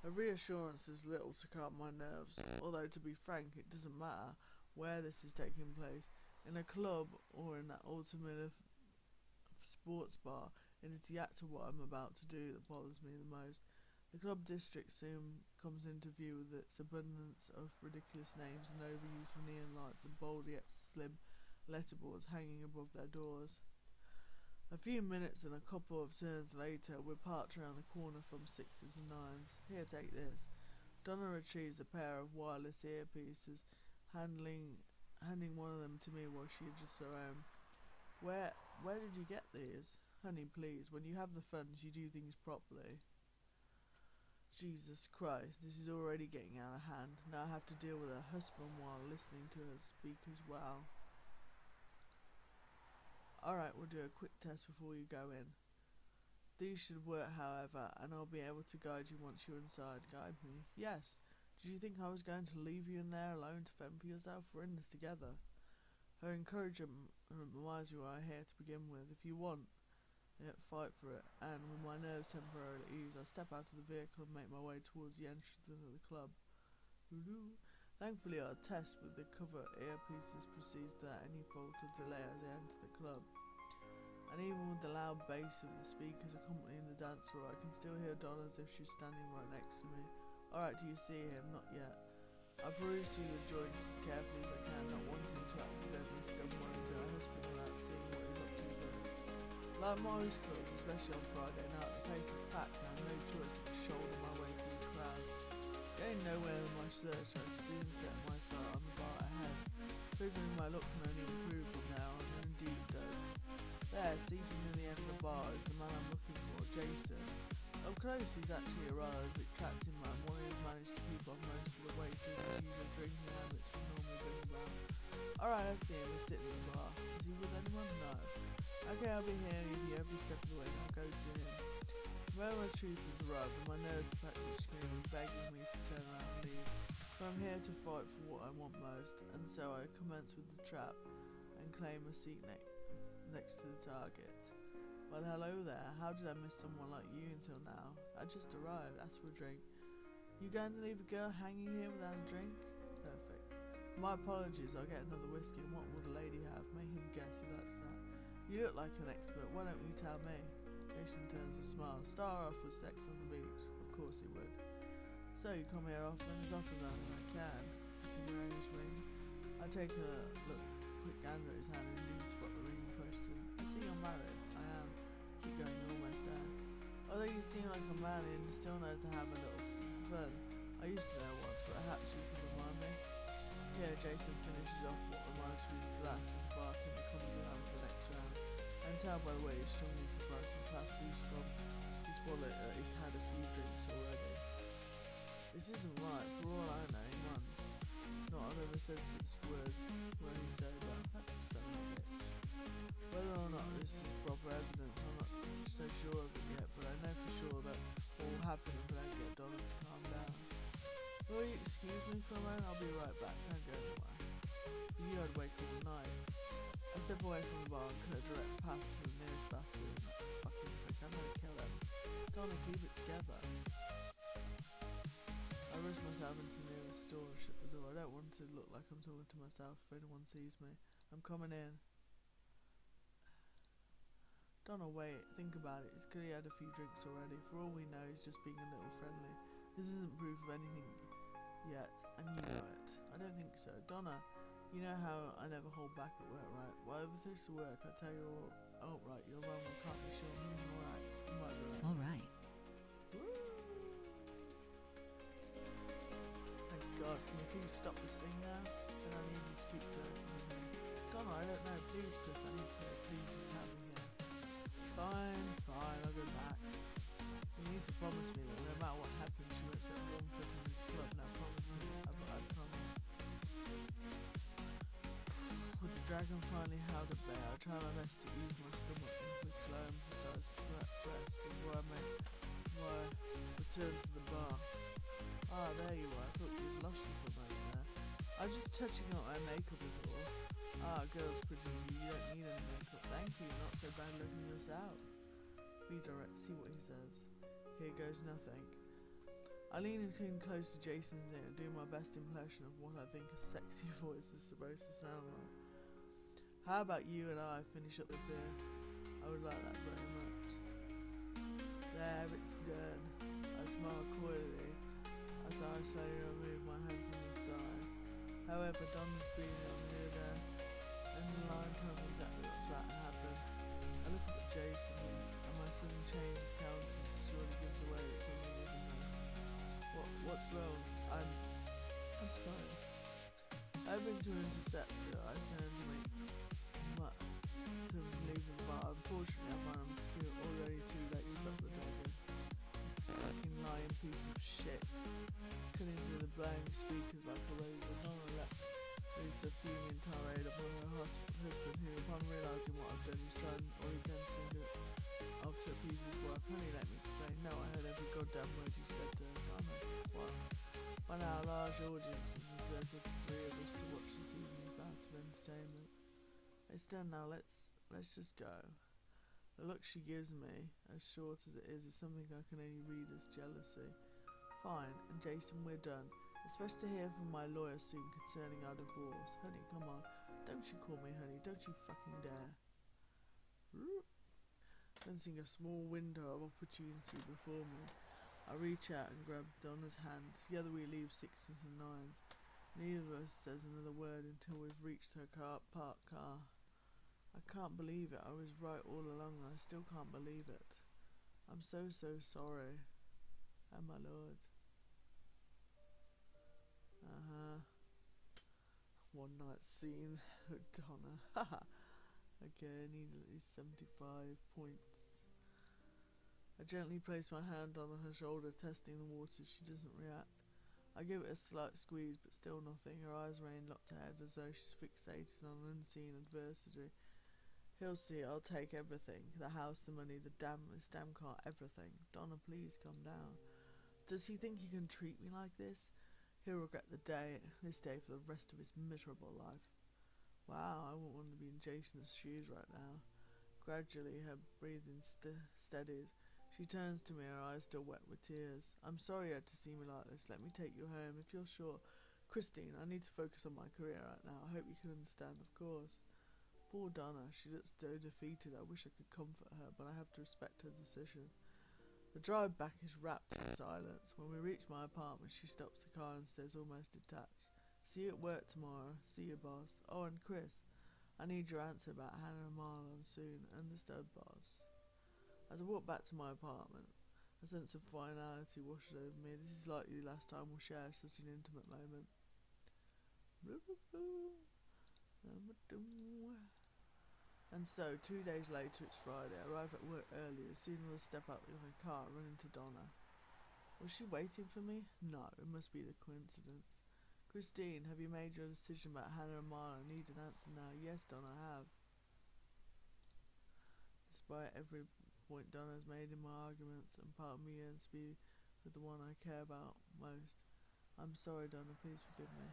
A reassurance is little to calm my nerves, although to be frank, it doesn't matter where this is taking place. In a club or in that ultimate sports bar, it is the act of what I'm about to do that bothers me the most. The club district soon comes into view with its abundance of ridiculous names and overuse of neon lights and bold yet slim letterboards hanging above their doors. A few minutes and a couple of turns later, we're parked around the corner from Sixes and Nines. Here, take this. Donna retrieves a pair of wireless earpieces, handing one of them to me while she adjusts her own. Where did you get these? Honey, please, when you have the funds, you do things properly. Jesus Christ, this is already getting out of hand. Now I have to deal with her husband while listening to her speak as well. Alright, we'll do a quick test before you go in. These should work, however, and I'll be able to guide you once you're inside. Guide me? Yes. Did you think I was going to leave you in there alone to fend for yourself? We're in this together. Her encouragement reminds me why I'm here to begin with. If you want it, fight for it. And with my nerves temporarily eased, I step out of the vehicle and make my way towards the entrance of the club. Thankfully, our test with the cover earpieces proceeds without any fault or delay as I enter the club. And even with the loud bass of the speakers accompanying the dance floor, I can still hear Donna as if she's standing right next to me. Alright, do you see him? Not yet. I peruse through the joints as carefully as I can, not wanting to accidentally stumble into her husband without seeing what he's up to first. Like most clubs, especially on Friday night, the place is packed and I have no choice but to shoulder my way through the crowd. Getting nowhere with my search, I soon set my sight on the bar ahead, figuring my luck can only improve from now on, and indeed it does. There, seated near the end of the bar, is the man I'm looking for, Jason. Up close, he's actually a rather attractive man, one who's managed to keep off most of the way through the usual drinking habits we normally bring about. Alright, I see him, he's sitting in the bar. Is he with anyone? No. Okay, I'll be here with you every step of the way, and I'll go to him. The moment of truth has arrived, and my nerves are practically screaming, begging me to turn around and leave. But I'm here to fight for what I want most, and so I commence with the trap, and claim a seat next to the target. Well, hello there. How did I miss someone like you until now? I just arrived. Asked for a drink. You going to leave a girl hanging here without a drink? Perfect. My apologies. I'll get another whiskey. And what will the lady have? Make him guess if that's that. You look like an expert. Why don't you tell me? Jason turns and smiles. Start off with sex on the beach. Of course he would. So you come here often? As often as I can. Is he wearing his ring? I take a quick gander at his hand and indeed spot the ring in question. I see you're married. I am. Keep going, you're almost there. Although you seem like a man and still knows to have a little fun. I used to know once, but perhaps you can remind me. Yeah, Jason finishes off what reminds me of his glass as the bartender comes around with the next round. I can tell by the way he's struggling to price some pasties from his wallet that he's had a few drinks already. This isn't right, for all I know, he won. Not I've ever said 6 words when he's sober. That's son of a bitch. Whether or not this is proper evidence, I'm not so sure of it yet, but I know for sure that what will happen if I don't get Donna to calm down. Will you excuse me for a moment? I'll be right back. Don't go anywhere. You I'd wait all night. I step away from the bar and cut a direct path to the nearest bathroom. Fucking prick, I'm gonna kill him. Donna, keep it together. I rush myself into the nearest store and shut the door. I don't want to look like I'm talking to myself if anyone sees me. I'm coming in. Donna, wait, think about it. He's clearly had a few drinks already. For all we know, he's just being a little friendly. This isn't proof of anything yet, and you know it. I don't think so. Donna, you know how I never hold back at work, right? Whatever takes to work, I tell you all. Oh, right, you're wrong. I can't be sure. Alright, you might be right. Alright. Thank God. Can you please stop this thing now? And I need you to keep flirting with me. Donna, I don't know. Please, Chris, I need to. Please just have me here. Fine, I'll go back. You need to promise me that no matter what happens, you won't set one foot in this club. Now promise me. I promise. With the dragon finally held at bay, I try my best to ease my stomach with slow and precise breaths before I return to the bar. Ah, there you are. I thought you'd lost you for a moment there. I was just touching up my makeup is all. Ah, girls pretty as you don't need any makeup. Thank you, not so bad looking yourself. Be direct, see what he says. Here goes nothing. I lean in close to Jason's ear and do my best impression of what I think a sexy voice is supposed to sound like. How about you and I finish up the beer? I would like that very much. There, it's done. I smile coyly as I slowly remove my hand from his thigh. However, Donna's breathing on me there, and the line tells me exactly what's about to happen. I look up at Jason, and my sudden change of countenance surely gives away that something isn't right. What's wrong? I'm sorry. Hoping to intercept her, I turn to make to leave the bar. Unfortunately, I find I'm already too late to stop the dog. Fucking lying piece of shit. Cutting through the blank speakers like a razor. Donna left loose a fuming tirade upon her husband, who, upon realising what I've done, is trying all he can to think of to appease his wife. Honey, let me explain. No, I heard every goddamn word you said to her. Donna, what? By now, a large audience has encircled the three of us to watch this evening's bout of entertainment. It's done now. Let's just go. The look she gives me, as short as it is something I can only read as jealousy. Fine, and Jason, we're done. Expect to hear from my lawyer soon concerning our divorce. Honey, come on. Don't you call me honey. Don't you fucking dare. Sensing a small window of opportunity before me, I reach out and grab Donna's hand. Together we leave sixes and nines. Neither of us says another word until we've reached her parked car. I can't believe it. I was right all along and I still can't believe it. I'm so sorry. Oh my lord. One night scene with Donna. Okay, I need at least 75 points. I gently place my hand on her shoulder, testing the water. She doesn't react. I give it a slight squeeze, but still nothing. Her eyes remain locked ahead as though she's fixated on unseen adversity. He'll see, I'll take everything. The house, the money, this damn car, everything. Donna, please calm down. Does he think he can treat me like this? He'll regret this day for the rest of his miserable life. Wow, I wouldn't want to be in Jason's shoes right now. Gradually, her breathing steadies. She turns to me, her eyes still wet with tears. I'm sorry you had to see me like this. Let me take you home, if you're sure. Christine, I need to focus on my career right now. I hope you can understand, of course. Poor Donna, she looks so defeated. I wish I could comfort her, but I have to respect her decision. The drive back is wrapped in silence. When we reach my apartment, she stops the car and says, almost detached, see you at work tomorrow. See you, boss. Oh, and Chris, I need your answer about Hannah and Marlon soon. Understood, boss. As I walk back to my apartment, a sense of finality washes over me. This is likely the last time we'll share such an intimate moment. And so, 2 days later, it's Friday. I arrive at work early. As soon as I step out of my car, I run into Donna. Was she waiting for me? No, it must be the coincidence. Christine, have you made your decision about Hannah and Marlon? I need an answer now. Yes, Donna, I have. Despite every point Donna has made in my arguments, and part of me yearns to be with the one I care about most. I'm sorry, Donna, please forgive me.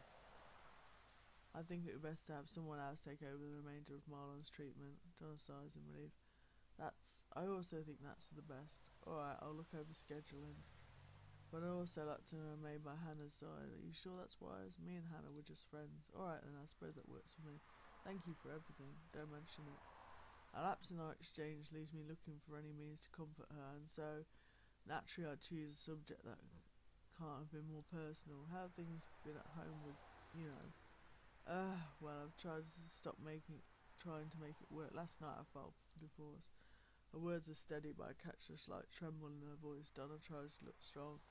I think it would be best to have someone else take over the remainder of Marlon's treatment. Donna sighs in relief. I also think that's for the best. Alright, I'll look over scheduling. But I also like to remain by Hannah's side. Are you sure that's wise? Me and Hannah were just friends. Alright then, I suppose that works for me. Thank you for everything. Don't mention it. A lapse in our exchange leaves me looking for any means to comfort her, and so naturally I choose a subject that can't have been more personal. How have things been at home with, well, I've tried to trying to make it work. Last night I filed for divorce. Her words are steady, but I catch a slight tremble in her voice. Donna tries to look strong,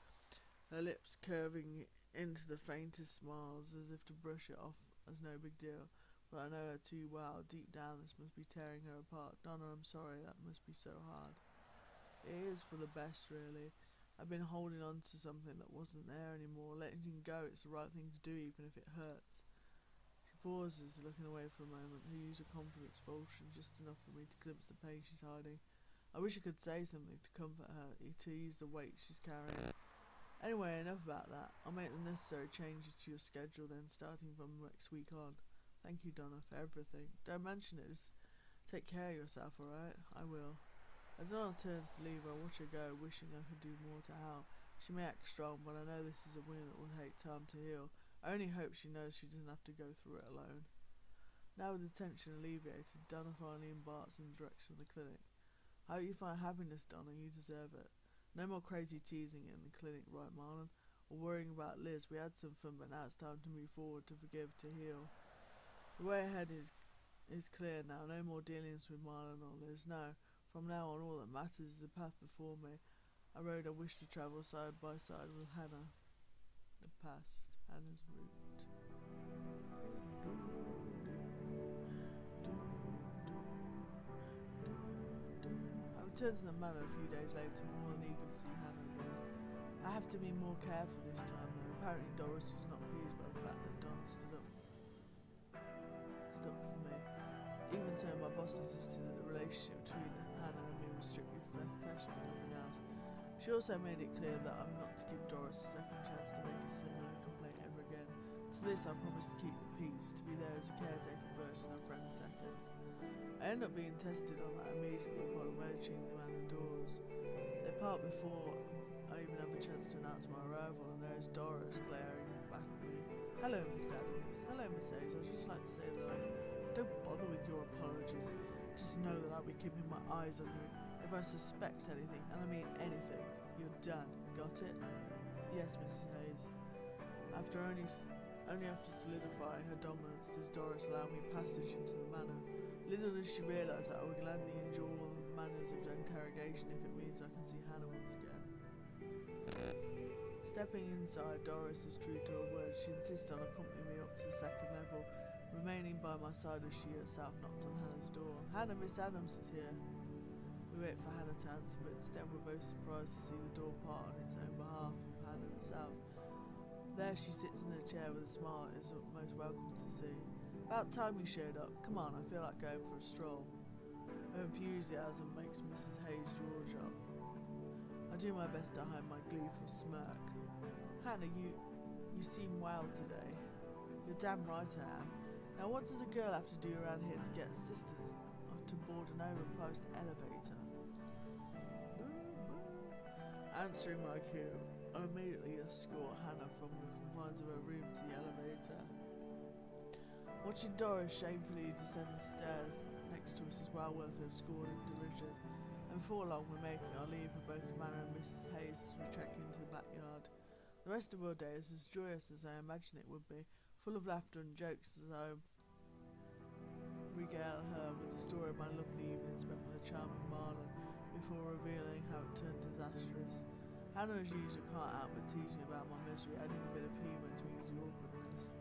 her lips curving into the faintest smiles, as if to brush it off as no big deal. But I know her too well. Deep down, this must be tearing her apart. Donna, I'm sorry. That must be so hard. It is for the best, really. I've been holding on to something that wasn't there anymore. Letting go, it's the right thing to do, even if it hurts. Pauses, looking away for a moment. Her usual confidence faltering just enough for me to glimpse the pain she's hiding. I wish I could say something to comfort her, to ease the weight she's carrying. Anyway, enough about that. I'll make the necessary changes to your schedule then, starting from next week on. Thank you, Donna, for everything. Don't mention it. Just take care of yourself, alright? I will. As Donna turns to leave, I watch her go, wishing I could do more to help. She may act strong, but I know this is a wound that will take time to heal. I only hope she knows she doesn't have to go through it alone. Now with the tension alleviated, Donna finally embarks in the direction of the clinic. I hope you find happiness, Donna. You deserve it. No more crazy teasing in the clinic, right, Marlon? Or worrying about Liz. We had some fun, but now it's time to move forward, to forgive, to heal. The way ahead is clear now. No more dealings with Marlon or Liz. No. From now on, all that matters is the path before me. A road I wish to travel side by side with Hannah. The past. Hannah's route. returned to the manor a few days later, more than eager to see Hannah again. I have to be more careful this time, though. Apparently Doris was not pleased by the fact that Donna stood up for me. Even so, my boss insisted that the relationship between Hannah and me was strictly professional and nothing else. She also made it clear that I'm not to give Doris a second chance to make a similar complaint ever again. To this I promised to keep the peace, to be there as a caretaker first and a friend second. I end up being tested on that immediately upon approaching the manor doors. They part before I even have a chance to announce my arrival, and there is Doris glaring back at me. Hello, Mr. Adams. Hello, Miss Hayes. I'd just like to say that don't bother with your apologies. Just know that I'll be keeping my eyes on you. If I suspect anything, and I mean anything, you're done. Got it? Yes, Mrs. Hayes. Only after solidifying her dominance does Doris allow me passage into the manor. Little does she realise that I will gladly endure all manners of interrogation if it means I can see Hannah once again. Stepping inside, Doris is true to her word. She insists on accompanying me up to the second level, remaining by my side as she herself knocks on Hannah's door. Hannah, Miss Adams is here. We wait for Hannah to answer, but instead we're both surprised to see the door part on its own behalf of Hannah herself. There she sits in her chair with a smile and is most welcome to see. About time you showed up. Come on, I feel like going for a stroll. Her enthusiasm makes Mrs. Hayes' jaw drop. I do my best to hide my gleeful smirk. Hannah, you seem well today. You're damn right I am. Now what does a girl have to do around here to get assistance to board an overpriced elevator? Answering my cue, I immediately escort Hannah from the confines of her room to the elevator. Watching Doris shamefully descend the stairs next to us is well worth her scorn and derision, and before long we're making our leave for both the manor and Mrs. Hayes as we trek into the backyard. The rest of our day is as joyous as I imagine it would be, full of laughter and jokes as I regale her with the story of my lovely evening spent with the charming Marlon, before revealing how it turned disastrous. Hannah, as usual, can't help but tease me about my misery, adding a bit of humour to ease the awkwardness.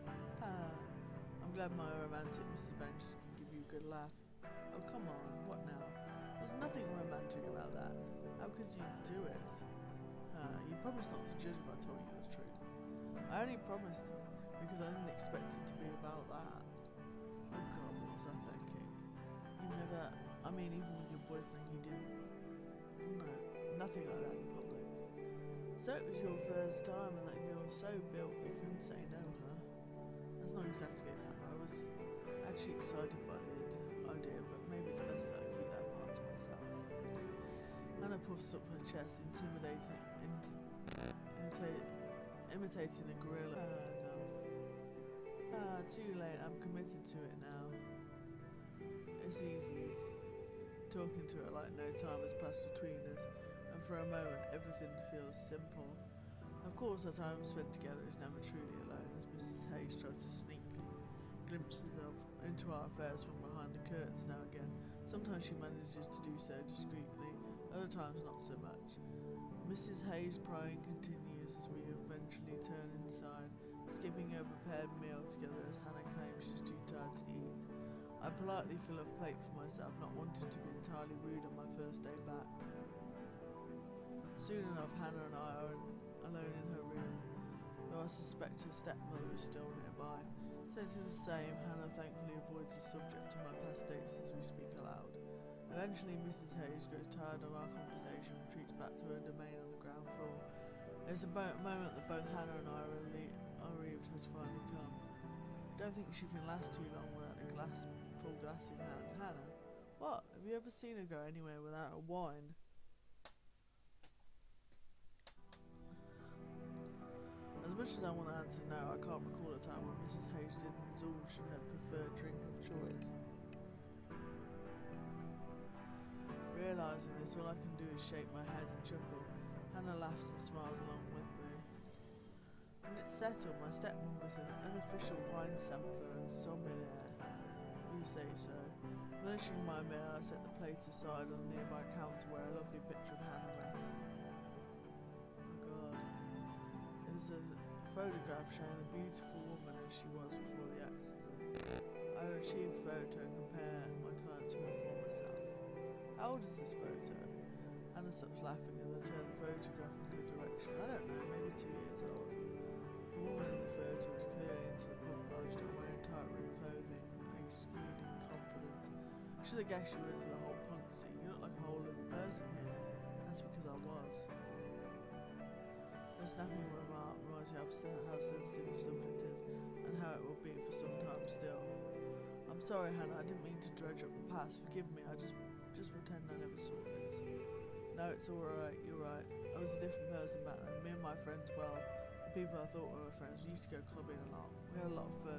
I'm glad my romantic misadventures can give you a good laugh. Oh, come on, what now? There's nothing romantic about that. How could you do it? You promised not to judge if I told you the truth. I only promised it because I didn't expect it to be about that. Oh God, what was I thinking? Even with your boyfriend you didn't. No, nothing like that in public. So it was your first time and that girl's so built you couldn't say no, huh? That's not exactly it, Hannah. I was actually excited by the idea, but maybe it's best that I keep that part to myself. Hannah puffs up her chest, imitating a gorilla. Too late, I'm committed to it now. It's easy talking to her like no time has passed between us, and for a moment everything feels simple. Of course, our time spent together is never truly alone, as Mrs. Hayes tries to sneak glimpses into our affairs from behind the curtains now and again. Sometimes she manages to do so discreetly, other times not so much. Mrs. Hayes' prying continues as we eventually turn inside, skipping a prepared meal together as Hannah claims she's too tired to eat. I politely fill a plate for myself, not wanting to be entirely rude on my first day back. Soon enough, Hannah and I are alone in her room, though I suspect her stepmother is still nearby. Since it's the same, Hannah thankfully avoids the subject of my past dates as we speak aloud. Eventually, Mrs. Hayes grows tired of our conversation and retreats back to her domain on the ground floor. There's a moment that both Hannah and I are relieved has finally come. Don't think she can last too long without a full glass in hand. Hannah, what? Have you ever seen her go anywhere without a wine? As much as I want to answer no, I can't recall a time when Mrs. Hayes didn't indulge in her preferred drink of choice. Realising this, all I can do is shake my head and chuckle. Hannah laughs and smiles along with me. When it's settled, my stepmom was an unofficial wine sampler and sommelier. You say so. Finishing my meal, I set the plate aside on a nearby counter where a lovely picture of Hannah rests. Oh God. It is a photograph showing the beautiful woman as she was before the accident. I retrieve the photo and compare my client to her former self. How old is this photo? Hannah stops laughing and I turn the photograph in her direction. I don't know, maybe 2 years old. The woman in the photo is clearly into the punk lifestyle, wearing tight-ripped clothing and exuding confidence. Should have guessed you were into the whole punk scene. You look like a whole living person here. That's because I was. The snapping remark reminds me of how sensitive the subject is and how it will be for some time still. I'm sorry, Hannah, I didn't mean to dredge up the past. Forgive me, I just pretend I never saw this. No, it's alright, you're right. I was a different person back then. Me and my friends, well, the people I thought were my friends, we used to go clubbing a lot. We had a lot of fun,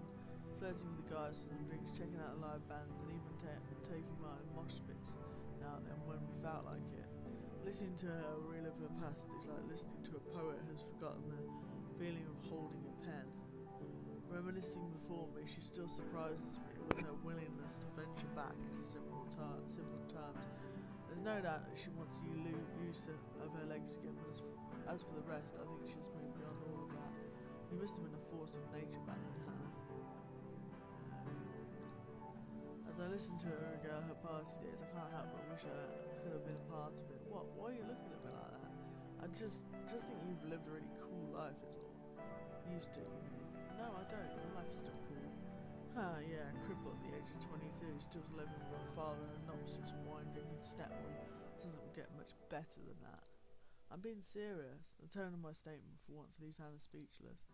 flirting with the guys for some drinks, checking out live bands, and even taking part in mosh pits now and then when we felt like it. Listening to her relive her past is like listening to a poet who's forgotten the feeling of holding a pen. Reminiscing before me, she still surprises me with her willingness to venture back to simple times. There's no doubt that she wants you use of her legs again, but as for the rest, I think she's moved beyond all of that. You must have been a force of nature back then, Hannah. As I listen to her regale her party days, I can't help but wish I could have been a part of it. What? Why are you looking at me like that? I just think you've lived a really cool life, is all. Used to, you mean? No, I don't. My life is still cool. Yeah, crippled at the age of 22, still living with my father in an obnoxious wine-drinking stepmom. Doesn't get much better than that. I'm being serious. The tone of my statement for once leaves Hannah speechless.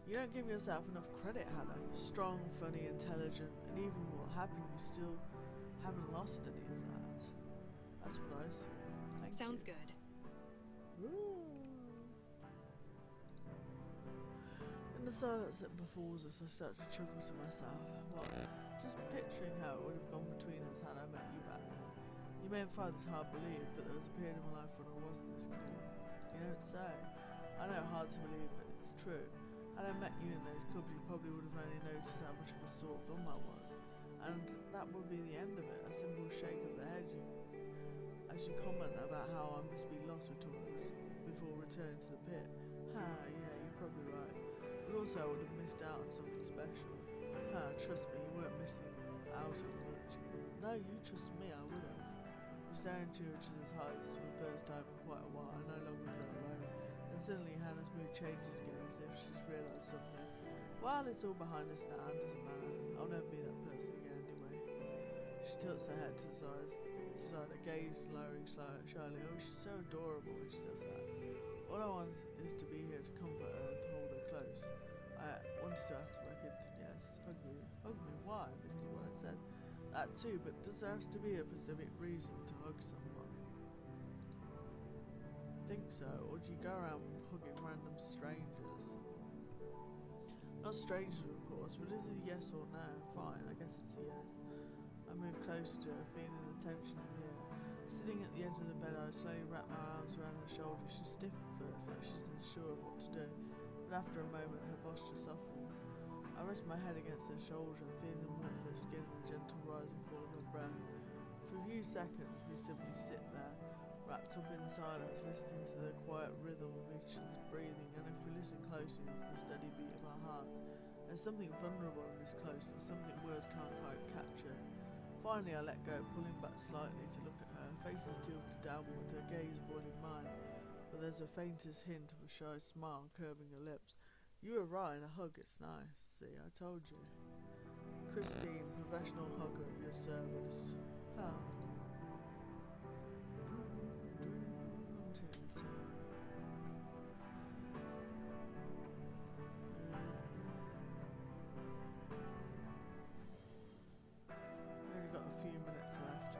You don't give yourself enough credit, Hannah. You're strong, funny, intelligent, and even what happened, you still haven't lost any of that. That's what I see. Sounds good. Ooh. In the silence that befalls us, I start to chuckle to myself. What? Just picturing how it would have gone between us had I met you back then. You may have found it hard to believe, but there was a period in my life when I wasn't this cool. You don't say. I know, hard to believe, but it's true. Had I met you in those clubs, you probably would have only noticed how much of a sore thumb I was. And that would be the end of it, a simple shake of the head as you comment about how I must be lost before returning to the pit. Yeah, you're probably right. But also I would have missed out on something special. Trust me, you weren't missing out on much. No, you trust me, I would have. We're staring to each other's heights for the first time in quite a while. I no longer felt alone. And suddenly Hannah's mood changes again as if she's realised something. Well, it's all behind us now, it doesn't matter. I'll never be that person again anyway. She tilts her head to the side, her gaze lowering shyly. Oh, she's so adorable when she does that. All I want is to be here to comfort her and to hold her close. I wanted to ask if I could, yes, hug you. Hug me, why? Because of what I said. That too, but does there have to be a specific reason to hug someone? I think so, or do you go around hugging random strangers? Not strangers, of course, but is it a yes or no? Fine, I guess it's a yes. I move closer to her, feeling the tension in the air. Sitting at the edge of the bed, I slowly wrap my arms around her shoulders. She's stiff at first, like she's unsure of what to do, but after a moment her posture softens. I rest my head against her shoulder, feeling the warmth of her skin and the gentle rise and fall of her breath. For a few seconds we simply sit there, wrapped up in silence, listening to the quiet rhythm of each other's breathing, and if we listen close enough to the steady beat of our hearts, there's something vulnerable in this closeness, something words can't quite capture. Finally I let go, pulling back slightly to look at her. Her face is tilted downward, her gaze avoiding mine, but there's the faintest hint of a shy smile curving her lips. You were right, a hug, it's nice. See, I told you. Christine, professional hugger at your service. Only got a few minutes left.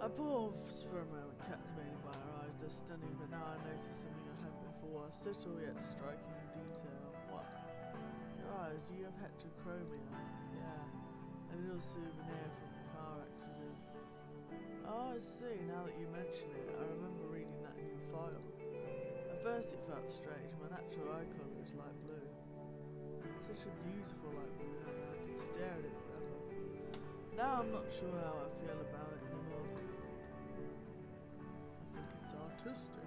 I pause for a moment, captivated by her eyes. They're stunning, but now I notice something I hadn't before. A subtle yet striking detail. What? Your eyes, you have heterochromia. Yeah. A little souvenir from a car accident. Oh, I see, now that you mention it, I remember reading that in your file. At first it felt strange, my natural eye colour is light blue. Such a beautiful light blue, and I could stare at it forever. Now I'm not sure how I feel about it anymore. I think it's artistic.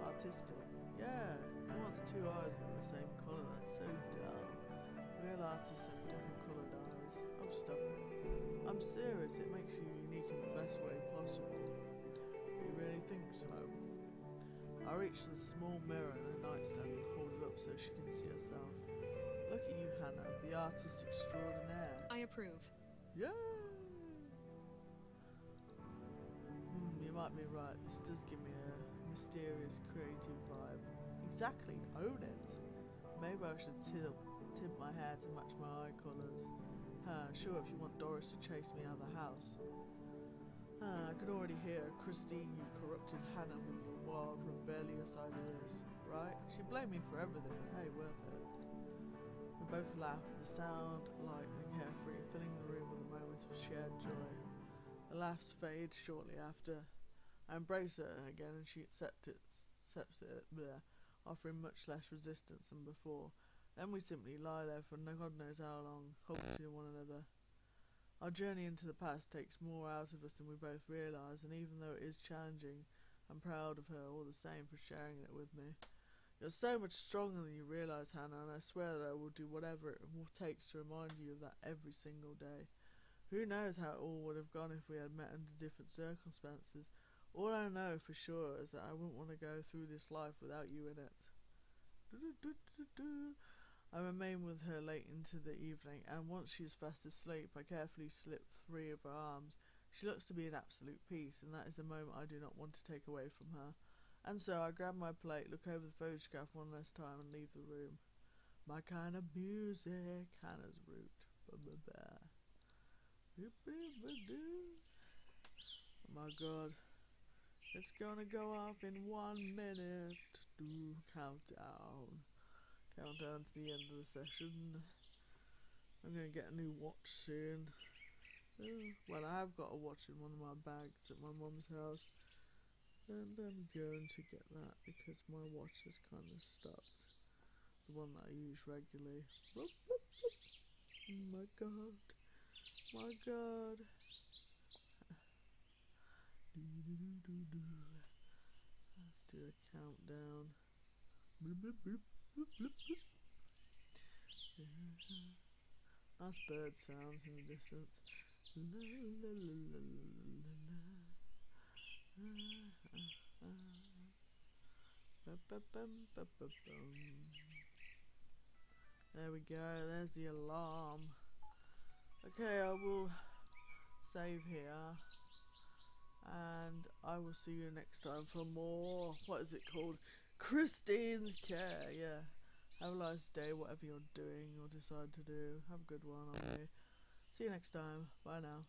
Artistic? Yeah, who wants two eyes of the same colour? That's so dull. Real artists have different coloured eyes. Oh, stop it. I'm serious, it makes you unique in the best way possible. really think so? I reached the small mirror in the nightstand and hauled it up so she can see herself. Look at you, Hannah, the artist extraordinaire. I approve. Yeah. You might be right. This does give me a mysterious, creative vibe. Exactly, own it. Maybe I should tint my hair to match my eye colours. Sure, if you want Doris to chase me out of the house. I can already hear, Christine, you've corrupted Hannah with your wild, rebellious ideas. Right? She blamed me for everything, but hey, worth it. We both laugh, the sound light and carefree, filling the room with a moment of shared joy. The laughs fade shortly after. I embrace her again and she accepts it, offering much less resistance than before. Then we simply lie there for God knows how long, hugged to one another. Our journey into the past takes more out of us than we both realise, and even though it is challenging, I'm proud of her all the same for sharing it with me. You're so much stronger than you realise, Hannah, and I swear that I will do whatever it takes to remind you of that every single day. Who knows how it all would have gone if we had met under different circumstances. All I know for sure is that I wouldn't want to go through this life without you in it. I remain with her late into the evening, and once she is fast asleep, I carefully slip free of her arms. She looks to be in absolute peace, and that is a moment I do not want to take away from her. And so I grab my plate, look over the photograph one last time, and leave the room. My kind of music, Hannah's route. Oh my god. It's gonna go off in 1 minute. Countdown. Countdown to the end of the session. I'm gonna get a new watch soon. Well, I have got a watch in one of my bags at my mum's house. And I'm going to get that because my watch is kind of stopped. The one that I use regularly. Oh my god. My god. Let's do a countdown. Nice bird sounds in the distance. There we go, there's the alarm. Okay, I will save here. And I will see you next time for more, what is it called? Christine's Care, yeah. Have a nice day, whatever you're doing or decide to do. Have a good one on me. See you next time. Bye now.